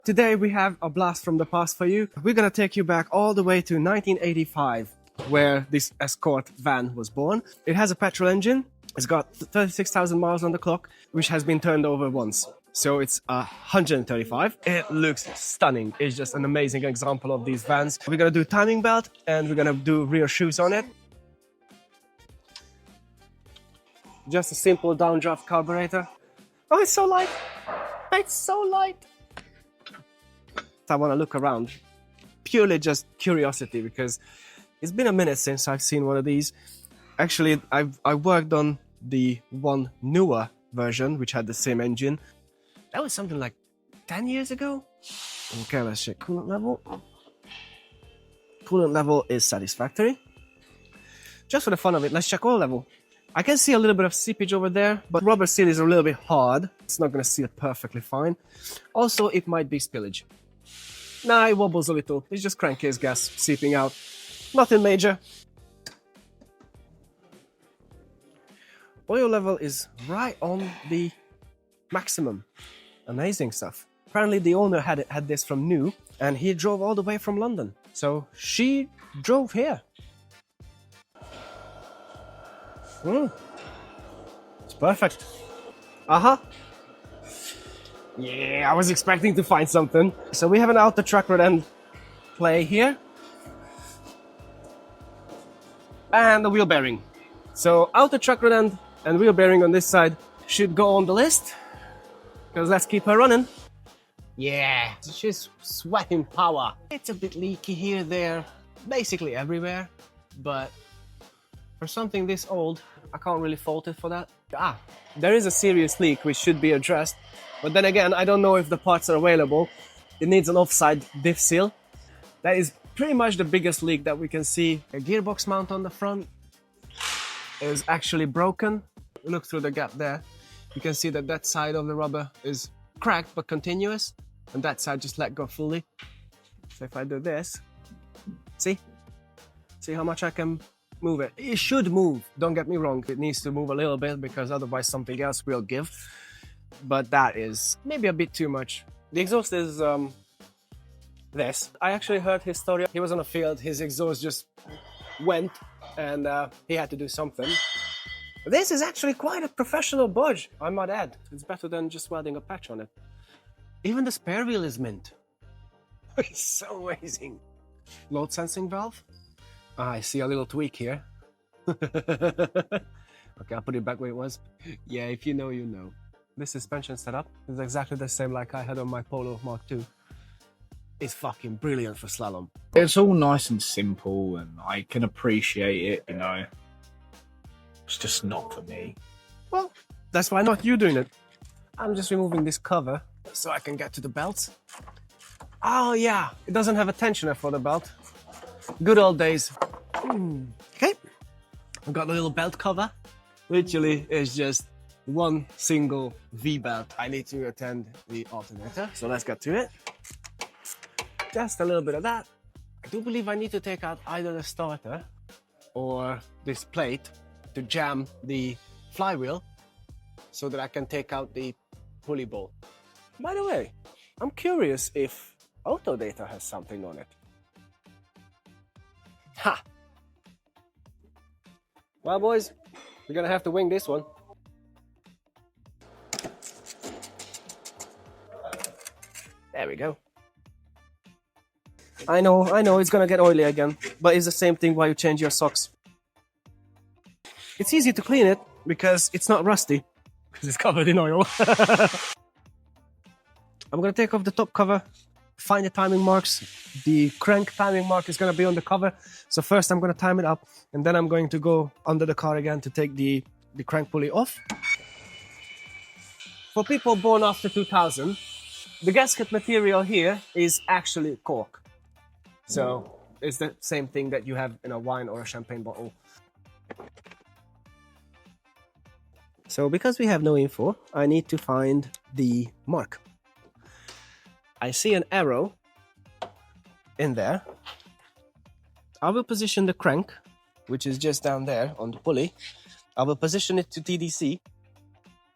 Today we have a blast from the past for you. We're gonna take you back all the way to 1985, where this Escort van was born. It has a petrol engine. It's got 36,000 miles on the clock, which has been turned over once. So it's 135. It looks stunning. It's just an amazing example of these vans. We're gonna do timing belt and we're gonna do rear shoes on it. Just a simple downdraft carburetor. Oh, it's so light. It's so light. I want to look around. Purely just curiosity, because it's been a minute since I've seen one of these. Actually, I worked on the one newer version, which had the same engine. That was something like 10 years ago. Okay, let's check coolant level. Coolant level is satisfactory. Just for the fun of it, let's check oil level. I can see a little bit of seepage over there, but rubber seal is a little bit hard. It's not going to seal perfectly fine. Also, it might be spillage. Nah, it wobbles a little. It's just crankcase gas seeping out. Nothing major. Oil level is right on the maximum. Amazing stuff. Apparently the owner had this from new, and he drove all the way from London. So she drove here. It's perfect. Yeah, I was expecting to find something. So we have an outer track rod end play here. And the wheel bearing. So outer track rod end and wheel bearing on this side should go on the list. Because let's keep her running. Yeah, she's sweating power. It's a bit leaky here, there, basically everywhere. But for something this old, I can't really fault it for that. There is a serious leak which should be addressed. But then again, I don't know if the parts are available. It needs an offside diff seal. That is pretty much the biggest leak that we can see. A gearbox mount on the front is actually broken. Look through the gap there. You can see that that side of the rubber is cracked but continuous. And that side just let go fully. So if I do this, see how much I can move it. It should move, don't get me wrong. It needs to move a little bit because otherwise something else will give. But that is maybe a bit too much. The exhaust is this. I actually heard his story. He was on a field, his exhaust just went and he had to do something. This is actually quite a professional budge, I might add. It's better than just welding a patch on it. Even the spare wheel is mint. It's so amazing. Load sensing valve. I see a little tweak here. Okay, I'll put it back where it was. Yeah, if you know, you know. This suspension setup is exactly the same like I had on my Polo Mark II. It's fucking brilliant for slalom. It's all nice and simple and I can appreciate it, you know. It's just not for me. Well, that's why not you doing it. I'm just removing this cover so I can get to the belt. Oh yeah, it doesn't have a tensioner for the belt. Good old days. Okay, I've got a little belt cover. Literally, it's just one single V-belt. I need to attend the alternator, so let's get to it. Just a little bit of that. I do believe I need to take out either the starter or this plate to jam the flywheel so that I can take out the pulley bolt. By the way, I'm curious if Autodata has something on it. Ha! Well, boys, we're gonna have to wing this one. There we go. I know, it's gonna get oily again, but it's the same thing while you change your socks. It's easy to clean it because it's not rusty, because it's covered in oil. I'm gonna take off the top cover, find the timing marks. The crank timing mark is gonna be on the cover. So first I'm gonna time it up, and then I'm going to go under the car again to take the crank pulley off. For people born after 2000, the gasket material here is actually cork. So it's the same thing that you have in a wine or a champagne bottle. So because we have no info, I need to find the mark. I see an arrow in there. I will position the crank, which is just down there on the pulley. I will position it to TDC,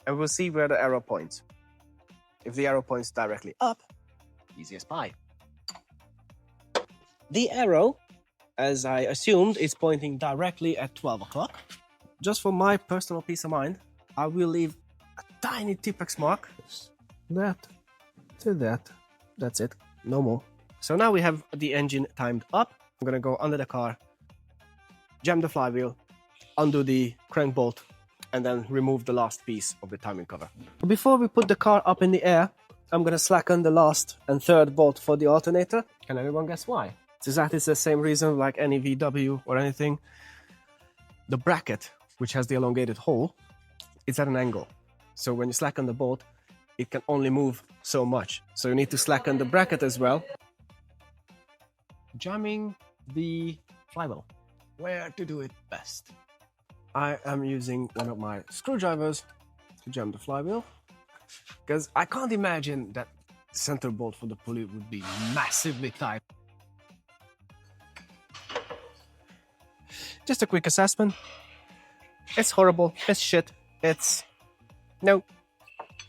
and we'll see where the arrow points. If the arrow points directly up, Easy as pie. The arrow, as I assumed, is pointing directly at 12 o'clock. Just for my personal peace of mind, I will leave a tiny Tipex mark. That to that. That's it. No more. So now we have the engine timed up. I'm gonna go under the car, jam the flywheel, undo the crank bolt, and then remove the last piece of the timing cover. Before we put the car up in the air, I'm gonna slacken the last and third bolt for the alternator. Can anyone guess why? That is the same reason like any VW or anything. The bracket, which has the elongated hole, is at an angle. So when you slacken the bolt, it can only move so much. So you need to slacken the bracket as well. Jamming the flywheel. Where to do it best? I am using one of my screwdrivers to jam the flywheel, because I can't imagine that center bolt for the pulley would be massively tight. Just a quick assessment. It's horrible, it's shit, it's... no,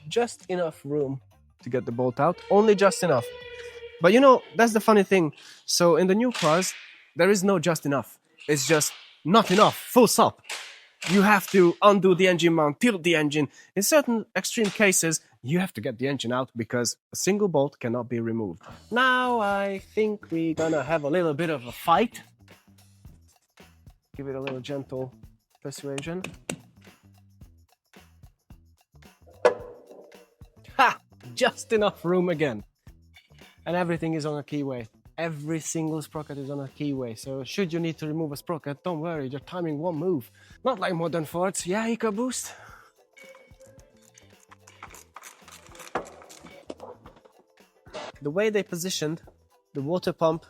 just enough room to get the bolt out, only just enough. But you know, that's the funny thing. So in the new cars, there is no just enough. It's just not enough, full stop. You have to undo the engine mount, tilt the engine. In certain extreme cases, you have to get the engine out because a single bolt cannot be removed. Now I think we're gonna have a little bit of a fight. Give it a little gentle persuasion. Ha! Just enough room again. And everything is on a keyway. Every single sprocket is on a keyway. So should you need to remove a sprocket, don't worry, your timing won't move. Not like modern Fords. Yeah, EcoBoost. The way they positioned the water pump,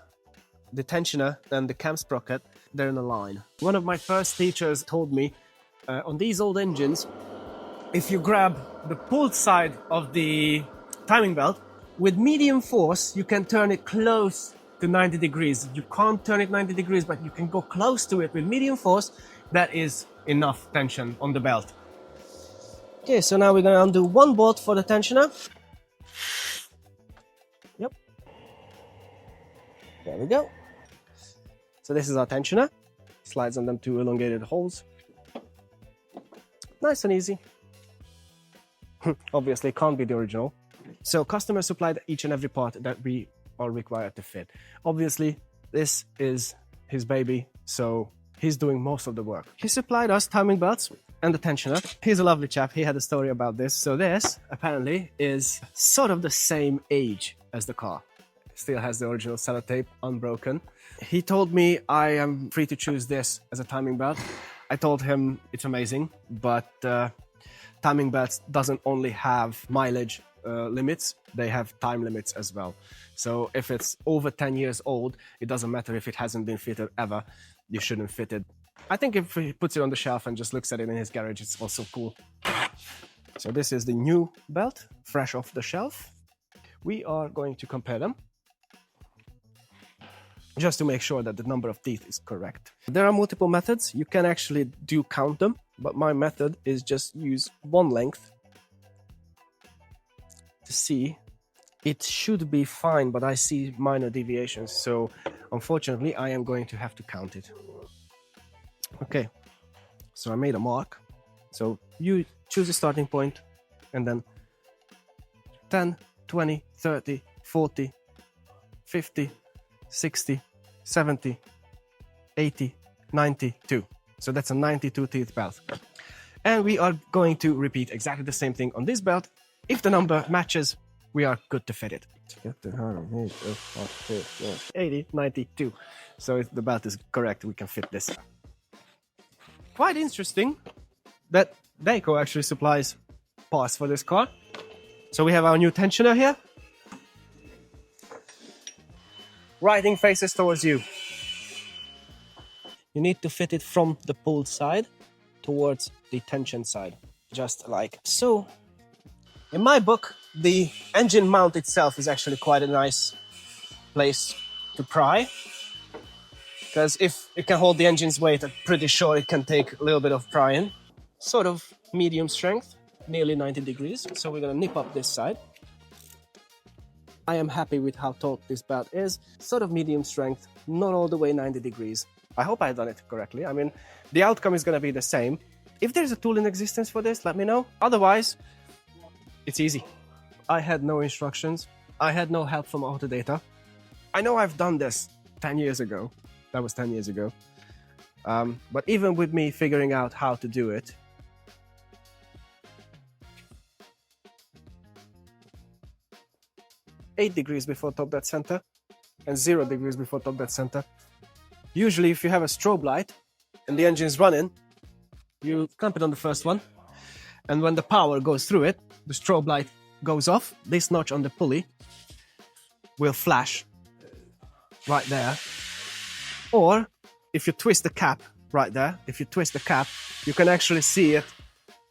the tensioner, and the cam sprocket, they're in a line. One of my first teachers told me, on these old engines, if you grab the pulled side of the timing belt, with medium force, you can turn it close to 90 degrees. You can't turn it 90 degrees, but you can go close to it with medium force. That is enough tension on the belt. Okay, so now we're gonna undo one bolt for the tensioner. Yep. There we go. So this is our tensioner. Slides on them two elongated holes. Nice and easy. Obviously, can't be the original. So customer supplied each and every part that we are required to fit. Obviously, this is his baby, so he's doing most of the work. He supplied us timing belts and the tensioner. He's a lovely chap. He had a story about this. So this, apparently, is sort of the same age as the car. Still has the original sellotape, unbroken. He told me I am free to choose this as a timing belt. I told him it's amazing, but timing belts doesn't only have mileage limits, they have time limits as well. So if it's over 10 years old, it doesn't matter if it hasn't been fitted ever, you shouldn't fit it. I think if he puts it on the shelf and just looks at it in his garage, it's also cool. So this is the new belt, fresh off the shelf. We are going to compare them, just to make sure that the number of teeth is correct. There are multiple methods. You can actually count them, but my method is just use one length to see. It should be fine, but I see minor deviations, so unfortunately I am going to have to count it. Okay, so I made a mark. So you choose a starting point, and then 10, 20, 30, 40, 50, 60, 70, 80, 92. So that's a 92 teeth belt. And we are going to repeat exactly the same thing on this belt. If the number matches, we are good to fit it. 80, 92. So if the belt is correct, we can fit this. Quite interesting that Dayco actually supplies parts for this car. So we have our new tensioner here. Riding faces towards you. You need to fit it from the pulled side towards the tension side, just like so. In my book, the engine mount itself is actually quite a nice place to pry, because if it can hold the engine's weight, I'm pretty sure it can take a little bit of prying. Sort of medium strength, nearly 90 degrees. So we're gonna nip up this side. I am happy with how taut this belt is. Sort of medium strength, not all the way 90 degrees. I hope I've done it correctly. I mean, the outcome is going to be the same. If there's a tool in existence for this, let me know. Otherwise, it's easy. I had no instructions. I had no help from Autodata. I know I've done this 10 years ago. That was 10 years ago. But even with me figuring out how to do it, "8 degrees before top dead center and 0 degrees before top dead center." Usually if you have a strobe light and the engine's running, you clamp it on the first one, and when the power goes through it, the strobe light goes off. This notch on the pulley will flash right there. Or if you twist the cap right there, if you twist the cap, you can actually see it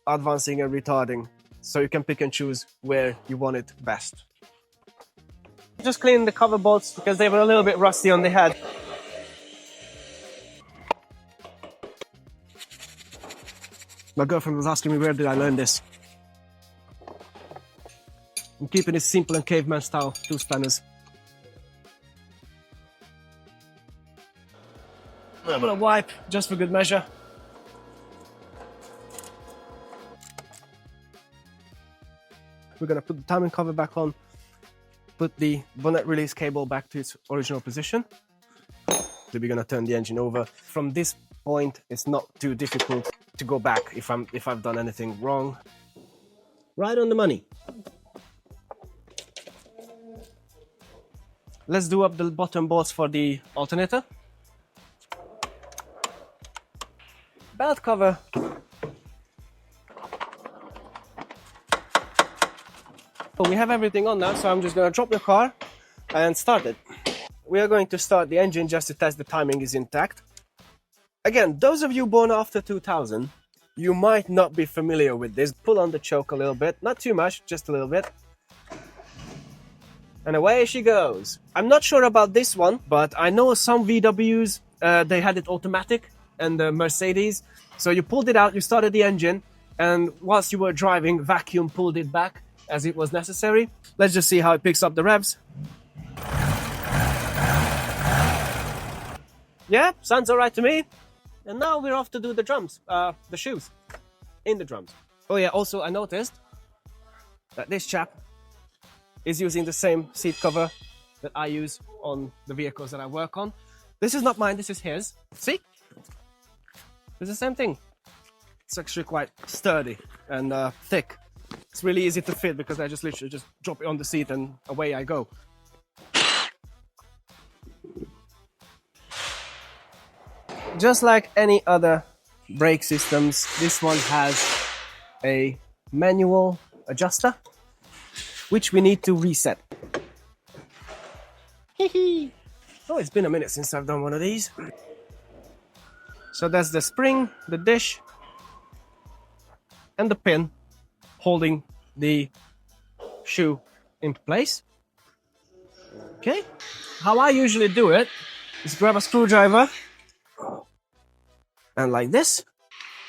advancing and retarding. So you can pick and choose where you want it best. Just clean the cover bolts because they were a little bit rusty on the head. My girlfriend was asking me where did I learn this. I'm keeping it simple and caveman style, 2 spanners. A little bit of wipe, just for good measure. We're gonna put the timing cover back on, put the bonnet release cable back to its original position. Then we're gonna turn the engine over. From this point, it's not too difficult to go back if I've done anything wrong. Right on the money. Let's do up the bottom bolts for the alternator. Belt cover. So we have everything on now, so I'm just going to drop the car and start it. We are going to start the engine just to test the timing is intact. Again, those of you born after 2000, you might not be familiar with this. Pull on the choke a little bit, not too much, just a little bit. And away she goes. I'm not sure about this one, but I know some VWs, they had it automatic, and the Mercedes. So you pulled it out, you started the engine, and whilst you were driving, vacuum pulled it back as it was necessary. Let's just see how it picks up the revs. Yeah, sounds all right to me. And now we're off to do the drums, the shoes, in the drums. Oh yeah, also I noticed that this chap is using the same seat cover that I use on the vehicles that I work on. This is not mine, this is his. See? It's the same thing. It's actually quite sturdy and thick. It's really easy to fit because I just literally just drop it on the seat and away I go. Just like any other brake systems, this one has a manual adjuster, which we need to reset. Oh, it's been a minute since I've done one of these. So that's the spring, the dish, and the pin holding the shoe in place. Okay, how I usually do it is grab a screwdriver and like this,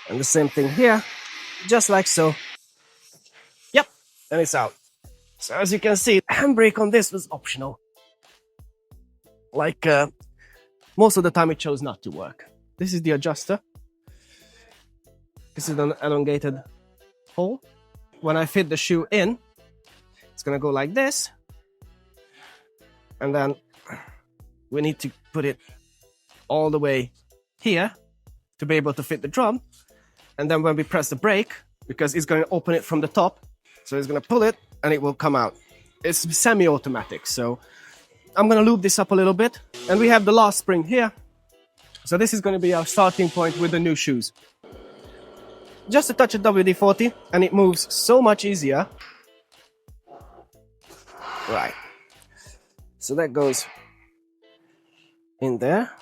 and the same thing here, just like so. Yep, and it's out. So as you can see, handbrake on this was optional. Like most of the time it chose not to work. This is the adjuster. This is an elongated hole. When I fit the shoe in, it's gonna go like this. And then we need to put it all the way here to be able to fit the drum. And then when we press the brake, because it's going to open it from the top, so it's going to pull it and it will come out. It's semi-automatic, so I'm going to lube this up a little bit. And we have the last spring here. So this is going to be our starting point with the new shoes. Just a touch of WD-40 and it moves so much easier. Right. So that goes in there,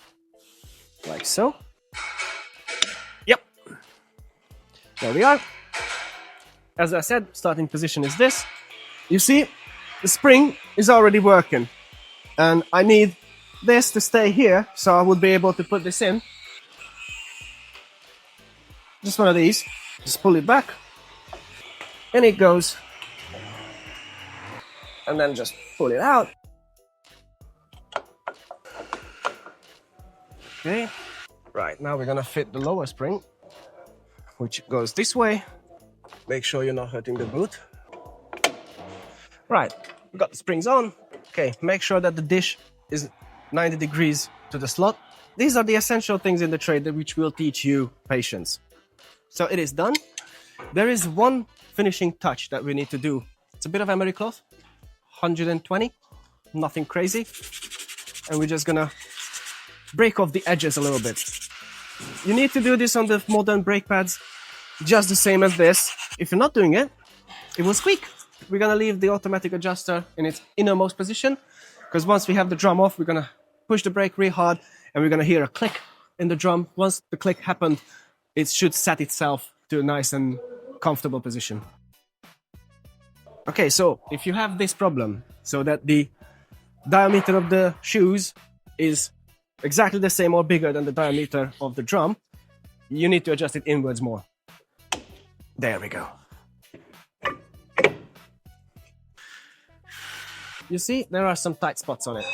like so. Yep. There we are. As I said, starting position is this. You see, the spring is already working. And I need this to stay here, so I would be able to put this in. Just one of these. Just pull it back. And it goes and then just pull it out. Okay, right, now we're gonna fit the lower spring, which goes this way. Make sure you're not hurting the boot. Right, we got the springs on. Okay, make sure that the dish is 90 degrees to the slot. These are the essential things in the trade which will teach you patience. So it is done. There is one finishing touch that we need to do. It's a bit of emery cloth, 120, nothing crazy. And we're just gonna break off the edges a little bit. You need to do this on the modern brake pads, just the same as this. If you're not doing it, it will squeak. We're gonna leave the automatic adjuster in its innermost position, because once we have the drum off, we're gonna push the brake real hard and we're gonna hear a click in the drum. Once the click happened, it should set itself to a nice and comfortable position. Okay, so if you have this problem, so that the diameter of the shoes is exactly the same or bigger than the diameter of the drum, you need to adjust it inwards more. There we go. You see, there are some tight spots on it.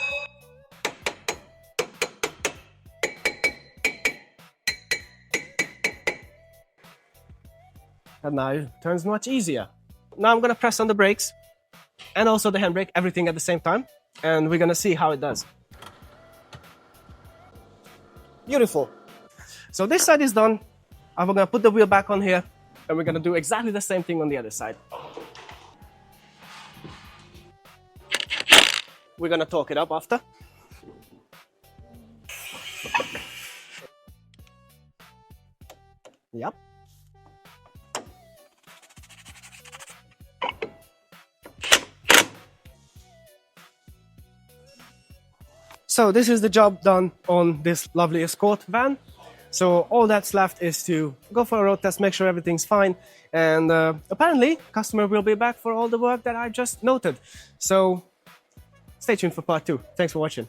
And now it turns much easier. Now I'm gonna press on the brakes and also the handbrake, everything at the same time, and we're gonna see how it does. Beautiful. So this side is done. I'm gonna put the wheel back on here, and we're gonna do exactly the same thing on the other side. We're gonna torque it up after. Yep. So this is the job done on this lovely Escort van. So all that's left is to go for a road test, make sure everything's fine, and apparently customer will be back for all the work that I just noted. So stay tuned for part 2. Thanks for watching.